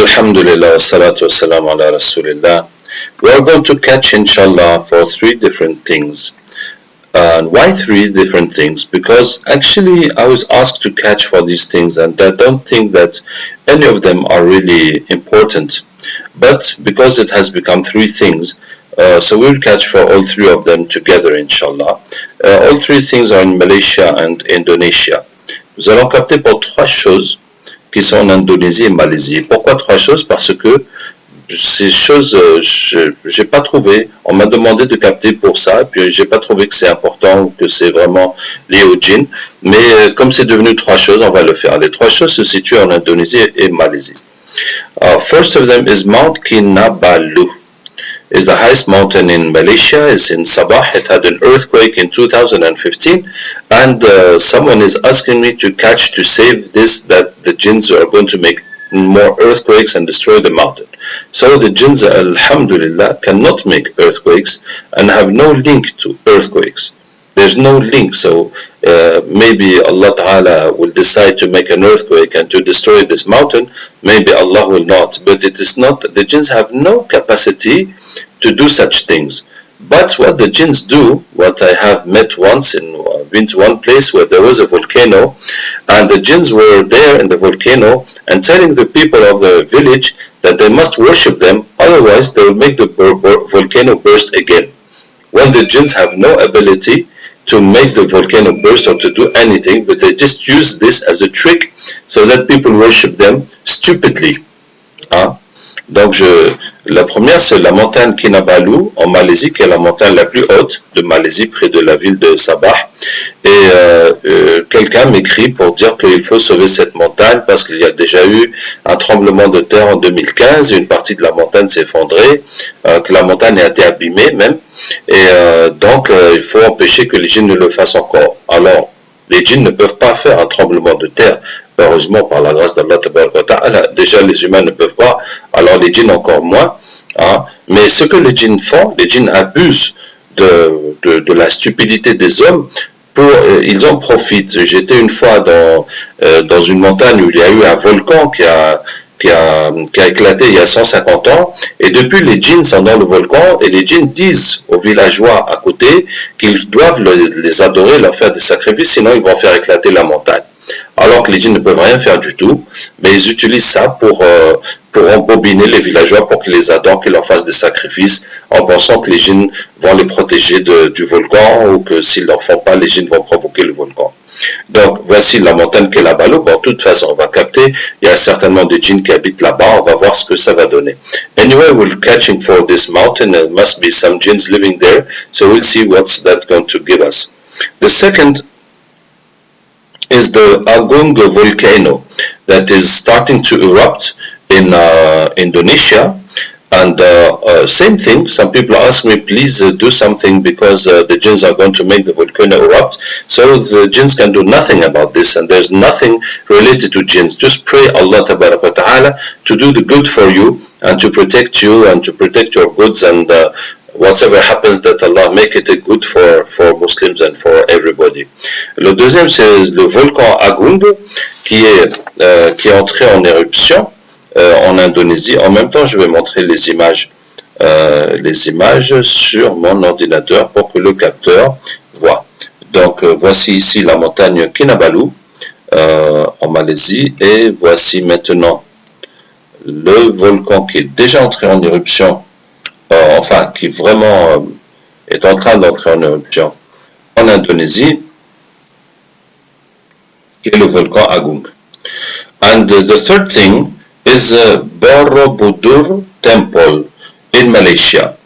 Alhamdulillah, salatu wassalam ala Rasulillah. We are going to catch, inshallah, for three different things. And why three different things? Because actually, I was asked to catch for these things, and I don't think that any of them are really important. But because it has become three things, so we'll catch for all three of them together, inshallah. All three things are in Malaysia and Indonesia. Nous allons capter pour trois choses qui sont en Indonésie et Malaisie. Pourquoi trois choses? Parce que ces choses, je n'ai pas trouvé. On m'a demandé de capter pour ça, puis j'ai pas trouvé que c'est important ou que c'est vraiment lié au djinn. Mais comme c'est devenu trois choses, on va le faire. Les trois choses se situent en Indonésie et Malaisie. First of them is Mount Kinabalu. It's the highest mountain in Malaysia. It's in Sabah. It had an earthquake in 2015, and someone is asking me to catch to save this, that the jinns are going to make more earthquakes and destroy the mountain. So the jinns, alhamdulillah, cannot make earthquakes and have no link to earthquakes. There's no link, so maybe Allah Ta'ala will decide to make an earthquake and to destroy this mountain. Maybe Allah will not, but it is not. The jinns have no capacity to do such things. But what the jinns do, what I have met once, been to one place where there was a volcano, and the jinns were there in the volcano and telling the people of the village that they must worship them, otherwise they will make the volcano burst again. When the jinns have no ability to make the volcano burst or to do anything, but they just use this as a trick so that people worship them stupidly. Hein? Donc la première, c'est la montagne Kinabalu en Malaisie, qui est la montagne la plus haute de Malaisie, près de la ville de Sabah. Et quelqu'un m'écrit pour dire qu'il faut sauver cette montagne parce qu'il y a déjà eu un tremblement de terre en 2015, une partie de la montagne s'est effondrée, que la montagne a été abîmée même, et donc il faut empêcher que les djinns ne le fassent encore. Alors, les djinns ne peuvent pas faire un tremblement de terre. Heureusement, par la grâce d'Allah, déjà les humains ne peuvent pas, alors les djinns encore moins. Hein. Mais ce que les djinns font, les djinns abusent de la stupidité des hommes, ils en profitent. J'étais une fois dans une montagne où il y a eu un volcan qui a éclaté il y a 150 ans, et depuis les djinns sont dans le volcan, et les djinns disent aux villageois à côté qu'ils doivent les adorer, leur faire des sacrifices, sinon ils vont faire éclater la montagne. Alors que les djinns ne peuvent rien faire du tout, mais ils utilisent ça pour embobiner les villageois, pour qu'ils les adorent, qu'ils leur fassent des sacrifices, en pensant que les djinns vont les protéger du volcan, ou que s'ils ne leur font pas, les djinns vont provoquer le volcan. Donc voici la montagne Kinabalu. Bon, de toute façon, on va capter, il y a certainement des djinns qui habitent là-bas, on va voir ce que ça va donner. Anyway, we're catching for this mountain, there must be some jinns living there, so we'll see what's that going to give us. The second is the Agung volcano that is starting to erupt in Indonesia. And same thing, some people ask me, please do something because the jinns are going to make the volcano erupt. So the jinns can do nothing about this, and there's nothing related to jinns. Just pray Allah Ta'ala to do the good for you and to protect you and to protect your goods, and whatever happens, that Allah make it a good for Muslims and for everybody. Le deuxième, c'est le volcan Agung qui est entré en éruption en Indonésie. En même temps, je vais montrer les images sur mon ordinateur pour que le capteur voit. Donc voici ici la montagne Kinabalu en Malaisie, et voici maintenant le volcan qui est déjà entré en éruption, enfin qui vraiment est en train d'entrer en éruption en Indonésie, qui est le volcan Agung. And the third thing is Borobudur temple in Malaysia.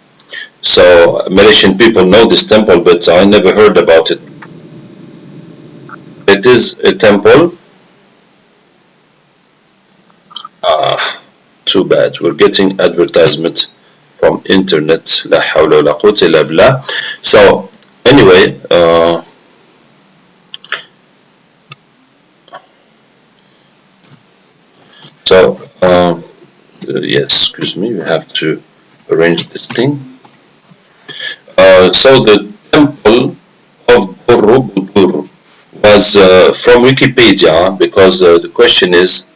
So Malaysian people know this temple, but I never heard about it. It is a temple. Too bad, we're getting advertisement from internet. La hawla wa la quwwata illa billah. So anyway, yes, excuse me, we have to arrange this thing. So the temple of Borobudur was from Wikipedia, because the question is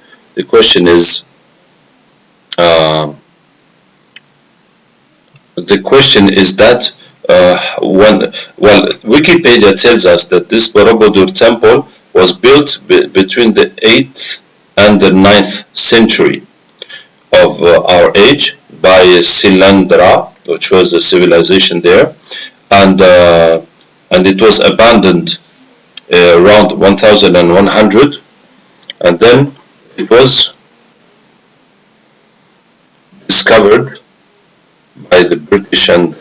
Uh, the question is that Wikipedia tells us that this Borobudur temple was built between the 8th and the 9th century of our age by Silandra, which was a civilization there, and it was abandoned around 1100, and then it was discovered by the British and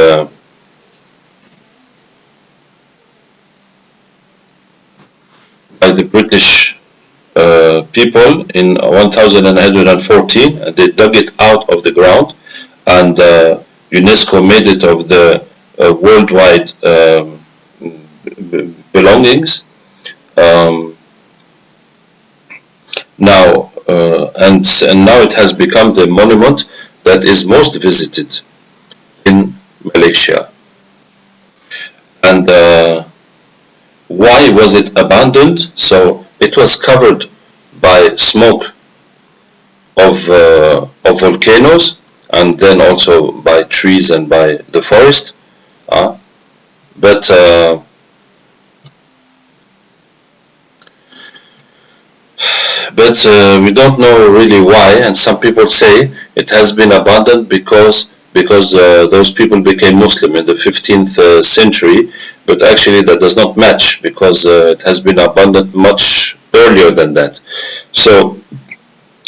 by the British people in 1114, and they dug it out of the ground, and UNESCO made it of the worldwide belongings. Um, now and now it has become the monument that is most visited in Malaysia. And why was it abandoned? So it was covered by smoke of volcanoes, and then also by trees and by the forest. But we don't know really why, and some people say it has been abandoned because those people became Muslim in the 15th century, but actually that does not match, because it has been abandoned much earlier than that. So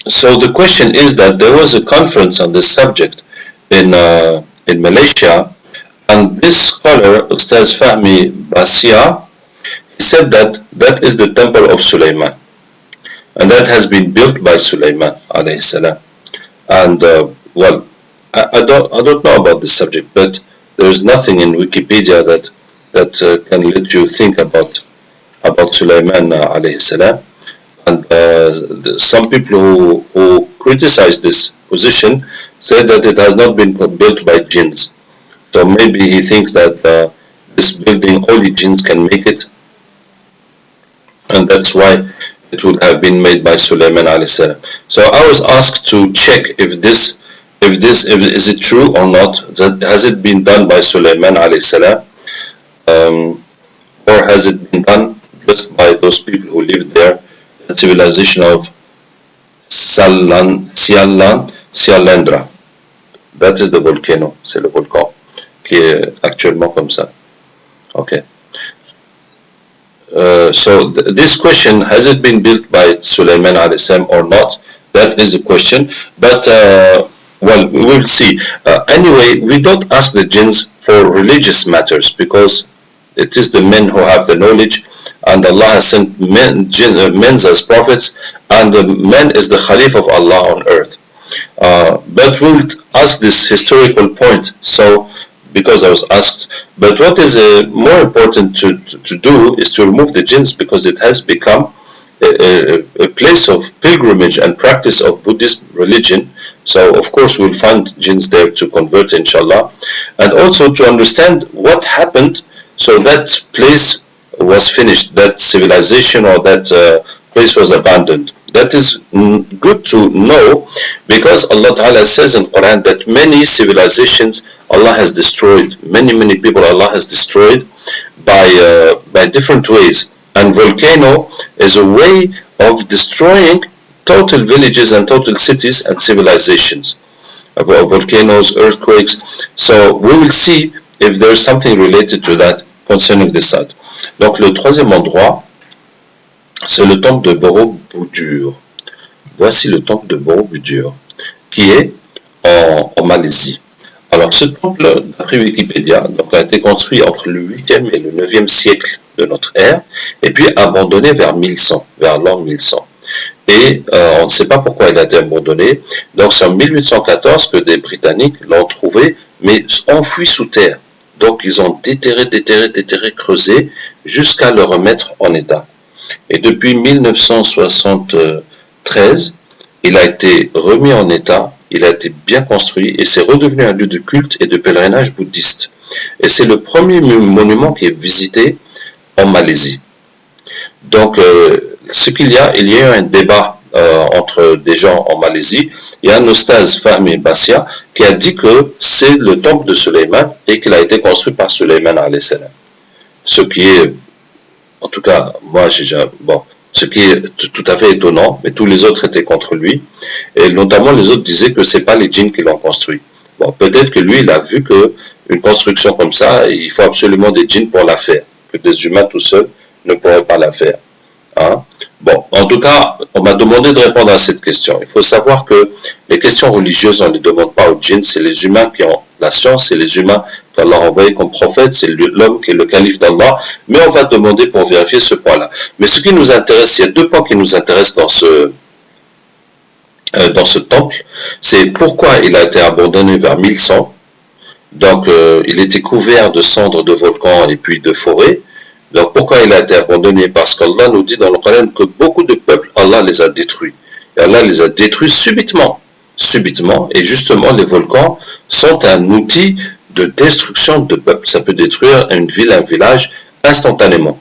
the question is that there was a conference on this subject in Malaysia, and this scholar, Ustaz Fahmi Basia, he said that that is the temple of Sulaiman, and that has been built by Sulaiman alayhi salam. And well, I don't know about this subject, but there is nothing in Wikipedia that can let you think about Sulaiman alayhi salam. And some people who criticize this position say that it has not been built by jinns. So maybe he thinks that this building only jinns can make it, and that's why it would have been made by Sulaiman alayhi salam. So I was asked to check if is it true or not, that has it been done by Sulaiman alayhi salam, or has it been done just by those people who lived there, the civilization of Sialandra. That is the volcano, c'est le volcan qui est actuellement comme ça. Okay. So this question, has it been built by Sulaiman alayhi salam or not? That is the question. But well, we will see. Anyway, we don't ask the jinns for religious matters, because it is the men who have the knowledge, and Allah has sent men as prophets, and the man is the Khalif of Allah on earth. But we'll ask this historical point. So, because I was asked, but what is more important to do is to remove the jinns, because it has become a place of pilgrimage and practice of Buddhist religion. So of course we'll find jinns there to convert, inshallah, and also to understand what happened so that place was finished, that civilization or that place was abandoned. That is good to know, because Allah Ta'ala says in Quran that many civilizations Allah has destroyed, many people Allah has destroyed by different ways, and volcano is a way of destroying total villages and total cities and civilizations, about volcanoes, earthquakes. So we will see if there is something related to that concerning this side. Donc le troisième endroit, c'est le temple de Borobudur. Voici le temple de Borobudur, qui est en Malaisie. Alors ce temple, d'après Wikipédia, donc, a été construit entre le 8e et le 9e siècle de notre ère, et puis abandonné vers 1100, vers l'an 1100. Et on ne sait pas pourquoi il a été abandonné. Donc c'est en 1814 que des Britanniques l'ont trouvé, mais enfoui sous terre. Donc ils ont déterré, creusé, jusqu'à le remettre en état. Et depuis 1973, il a été remis en état, il a été bien construit, et c'est redevenu un lieu de culte et de pèlerinage bouddhiste. Et c'est le premier monument qui est visité en Malaisie. Donc, ce qu'il y a, il y a eu un débat entre des gens en Malaisie. Il y a un ostaz, Fahmi Bassia, qui a dit que c'est le temple de Suleiman et qu'il a été construit par Suleiman alayhi salam. Ce qui est, en tout cas, moi j'ai déjà, bon, ce qui est tout à fait étonnant, mais tous les autres étaient contre lui, et notamment les autres disaient que c'est pas les djinns qui l'ont construit. Bon, peut-être que lui, il a vu que une construction comme ça, il faut absolument des djinns pour la faire, que des humains tout seuls ne pourraient pas la faire. Hein? Bon, en tout cas, on m'a demandé de répondre à cette question. Il faut savoir que les questions religieuses, on ne les demande pas aux djinns, c'est les humains qui ont la science, c'est les humains qu'Allah a envoyé comme prophète, c'est l'homme qui est le calife d'Allah, mais on va demander pour vérifier ce point-là. Mais ce qui nous intéresse, il y a deux points qui nous intéressent dans ce temple, c'est pourquoi il a été abandonné vers 1100. Donc, il était couvert de cendres de volcans et puis de forêts. Donc, pourquoi il a été abandonné? Parce qu'Allah nous dit dans le Coran que beaucoup de peuples, Allah les a détruits. Et Allah les a détruits subitement. Subitement. Et justement, les volcans sont un outil de destruction de peuples. Ça peut détruire une ville, un village, instantanément.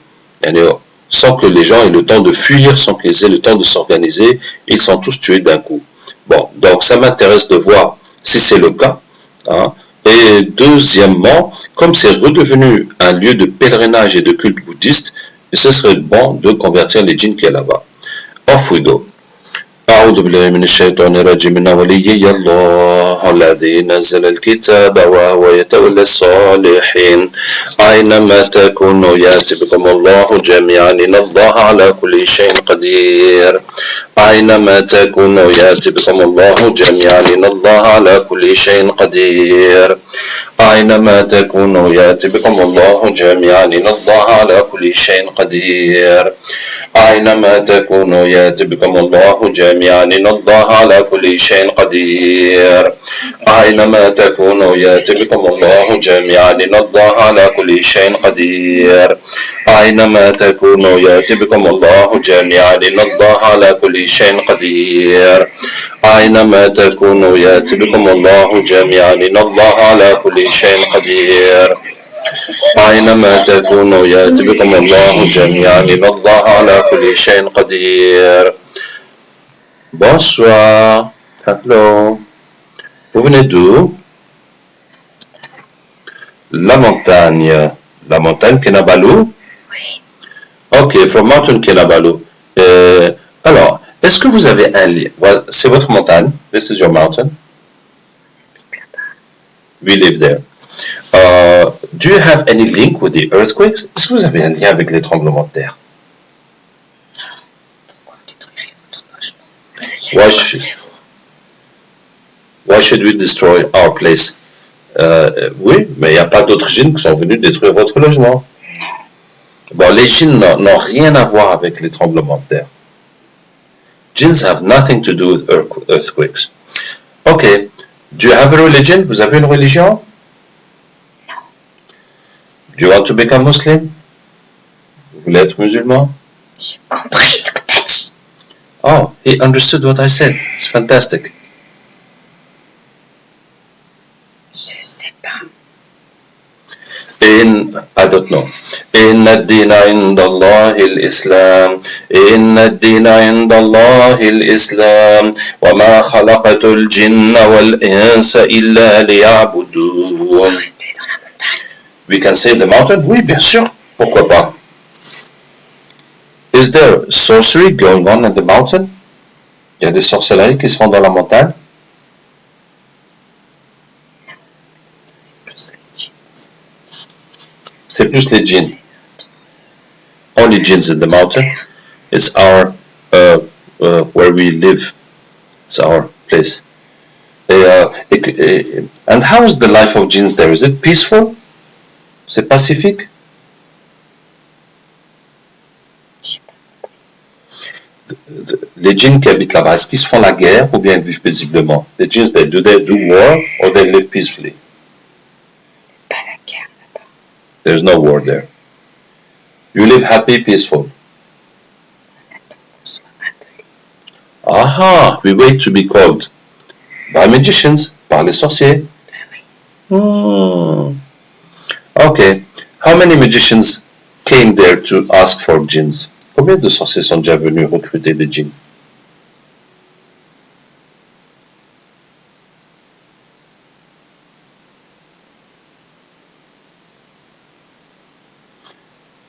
Sans que les gens aient le temps de fuir, sans qu'ils aient le temps de s'organiser, ils sont tous tués d'un coup. Bon, donc ça m'intéresse de voir si c'est le cas. Hein. Et deuxièmement, comme c'est redevenu un lieu de pèlerinage et de culte bouddhiste, ce serait bon de convertir les djinns qui est là-bas. Off we go. أعوذ بالله من الشيطان الرجيم إن وليي الله الذي نزل الكتاب وهو يتولى الصالحين أينما تكونوا يأتي بكم الله جميعا إن الله على كل شيء قدير أينما تكونوا يأتي بكم الله جميعا إن الله على كل شيء قدير أينما تكونوا يأتي بكم الله جميعا إن الله على كل شيء قدير أينما تكونوا يأتي بكم الله جميعا إن الله على كل شيء قدير أينما تكونوا يأتي بكم الله جميعا إن الله على كل شيء قدير أينما تكونوا يأتي بكم الله جميعا إن الله على كل شيء قدير أينما تكونوا يأتي بكم الله جميعا إن الله على كل شيء قدير أينما تكونوا يأتي بكم الله جميعا إن الله على كل شيء قدير. Bonsoir. Hello. Vous venez d'où? La montagne. La montagne Kinabalu? Oui. Ok, from Mountain Kinabalu. Alors, est-ce que vous avez un lien? Well, c'est votre montagne. This is your mountain. We live there. Do you have any link with the earthquakes? Est-ce que vous avez un lien avec les tremblements de terre? Non. Pourquoi détruire votre logement? Why should we destroy our place? Oui, mais il n'y a pas d'autres djinns qui sont venus détruire votre logement. Bon, les djinns n'ont rien à voir avec les tremblements de terre. Jinns have nothing to do with earthquakes. Okay. Do you have a religion? Vous avez une religion? Non. Do you want to become Muslim? Vous voulez être musulman? J'ai compris ce que t'as dit. Oh, he understood what I said. It's fantastic. Je sais pas. I don't know. إن الدين عند الله الإسلام إن الدين عند الله الإسلام وما خلقت الجن والإنس إلا ليعبدون. Rester dans la montagne. We can say the mountain? Oui, bien sûr. Pourquoi pas? Is there sorcery going on in the mountain? Il y a des sorcelleries qui se font dans la montagne? C'est plus les djinns. Only jinns in the mountain. It's our where we live. It's our place. And how is the life of jinns there? Is it peaceful? C'est pacifique? Les djinns qui habitent là-bas, est-ce qu'ils se font la guerre ou bien ils vivent paisiblement? Les djinns, do they do war or they live peacefully? Pas la guerre là-bas. There's no war there. You live happy, peaceful. On attend qu'on soit appelé. Aha, we wait to be called. By magicians, par les sorciers. Oui. Okay. How many magicians came there to ask for jinns? Combien de sorciers sont déjà venus recruter des djinns?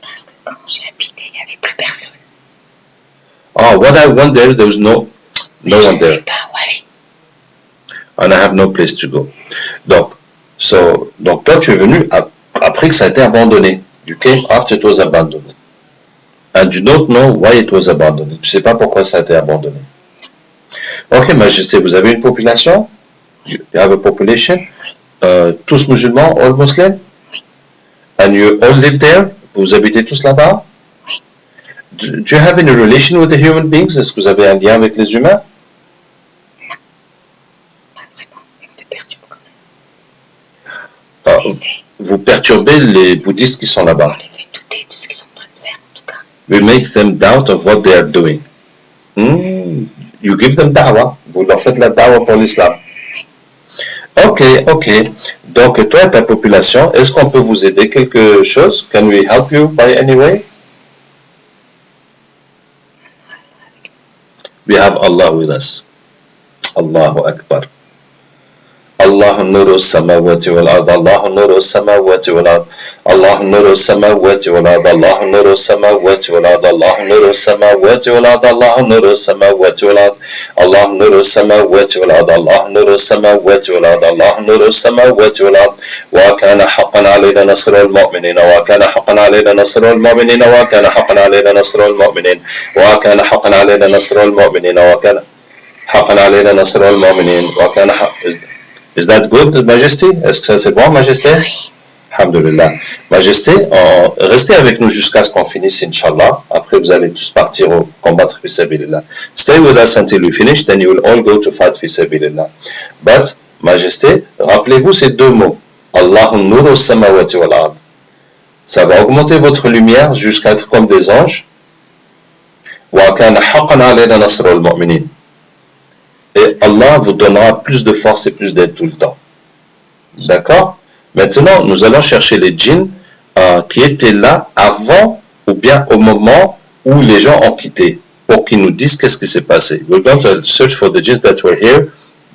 Parce que quand je l'habitais, il n'y avait plus personne. Oh, when I went there, there was no Je one ne sais there. pas où aller. And I have no place to go. Donc toi, tu es venu après que ça a été abandonné. You came after it was abandoned. And you don't know why it was abandoned. Tu sais pas pourquoi ça a été abandonné. Ok, Majesté, vous avez une population? You have a population? Tous musulmans, all Muslims? Oui. And you all live there? Vous habitez tous là-bas? Oui. Do you have any relation with the human beings? Est-ce que vous avez un lien avec les humains? Non. Pas vraiment. Mais on te perturbe quand même. Vous perturbez les bouddhistes qui sont là-bas. On les fait douter de ce qu'ils sont en train de faire, en tout cas. We make them doubt of what they are doing. You give them da'wah. Vous leur faites la da'wah pour l'islam. Ok. Donc, toi et ta population, est-ce qu'on peut vous aider quelque chose? Can we help you by any way? We have Allah with us. Allahu Akbar. الله نور السماوات والأرض الله نور السماوات والأرض الله نور السماوات والأرض الله نور السماوات والأرض الله نور السماوات والأرض الله نور السماوات والأرض الله نور السماوات والأرض الله نور السماوات والأرض الله نور السماوات والأرض وكان حقا علينا نصر المؤمنين وكان حقا علينا نصر المؤمنين وكان حقا علينا نصر المؤمنين وكان حقا علينا نصر المؤمنين وكان حقا علينا نصر المؤمنين وكان Is that good, Majesté? Est-ce que ça c'est bon, Majesté? Oui. Alhamdulillah. Majesté, restez avec nous jusqu'à ce qu'on finisse, Inch'Allah. Après, vous allez tous partir combattre fi sabilillah. Stay with us until we finish, then you will all go to fight fi sabilillah. But, Majesté, rappelez-vous ces deux mots. Allahu nuru samawati wal ard. Ça va augmenter votre lumière jusqu'à être comme des anges. Wa kana haqqan alayna nasrul mu'minin. Et Allah vous donnera plus de force et plus d'aide tout le temps. D'accord? Maintenant, nous allons chercher les djinns qui étaient là avant ou bien au moment où les gens ont quitté, pour qu'ils nous disent qu'est-ce qui s'est passé. We're going to search for the jinns that were here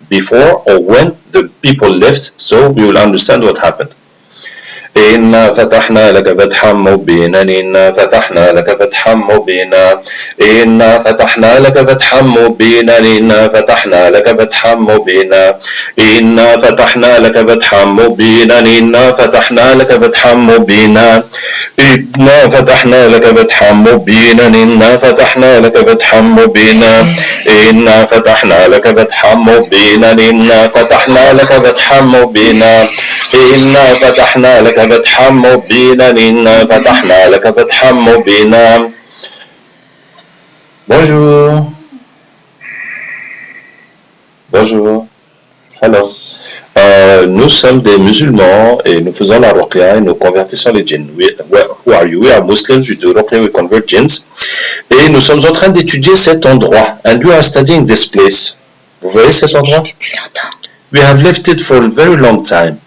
before or when the people left, so we will understand what happened. إنا فتحنا لك فتحا مبينا إنا فتحنا لك فتحا مبينا إنا فتحنا لك فتحا مبينا إنا فتحنا لك فتحا مبينا إنا فتحنا لك فتحا مبينا إنا فتحنا لك فتحا مبينا إنا فتحنا لك فتحا مبينا إنا فتحنا لك فتحا مبينا إنا فتحنا لك فتحا مبينا إنا فتحنا لك فتحا مبينا إنا فتحنا لك فتحا مبينا إنا فتحنا لك فتحا مبينا. Bonjour. Bonjour. Hello. Nous sommes des musulmans et nous faisons la ruqya et nous convertissons les djinns. Who are you? We are Muslims, we do ruqya, we convert jinns. Et nous sommes en train d'étudier cet endroit. And we are studying this place. Vous voyez cet endroit? Depuis longtemps. We have left it for a very long time.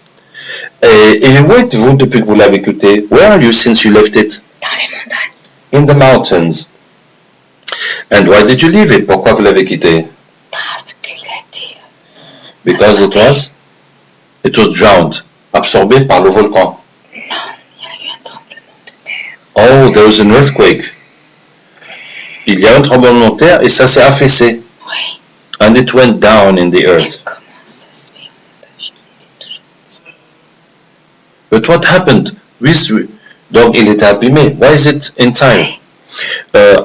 Et où êtes-vous depuis que vous l'avez quitté? Where are you since you left it? Dans les montagnes. In the mountains. And why did you leave it? Pourquoi vous l'avez quitté? Parce qu'il a été... Because it was drowned. Absorbé par le volcan. Non, il y a eu un tremblement de terre. Oh, there was an earthquake. Il y a un tremblement de terre et ça s'est affaissé. Oui. And it went down in the earth. Comment ça se fait? Je les ai toujours dit. But what happened? Donc il était abîmé. Why is it entire?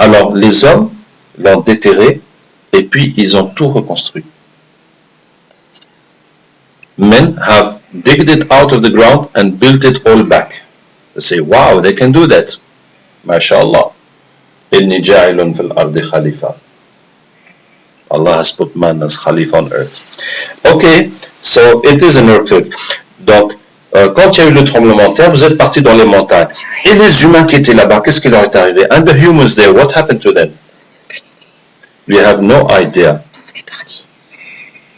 Alors les hommes l'ont déterré et puis ils ont tout reconstruit. Men have digged it out of the ground and built it all back. They say, wow, they can do that. MashaAllah. Inni ja'ilun fil ardi khalifa. Allah has put man as khalifa on earth. Okay, so it is an earthquake. Donc, quand il y a eu le tremblement de terre, vous êtes partis dans les montagnes. Et les humains qui étaient là-bas, qu'est-ce qui leur est arrivé? And the humans there, what happened to them? We have no idea. On est parti.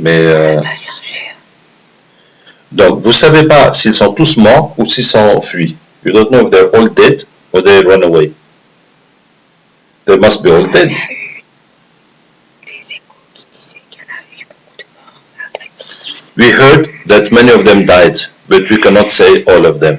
Mais donc, vous savez pas s'ils sont tous morts ou s'ils sont enfuis. You don't know if they're all dead or they run away. They must be all dead. Il y a eu des échos qui disaient qu'il y en a eu beaucoup de morts. Après, We heard that many of them died, but we cannot say all of them.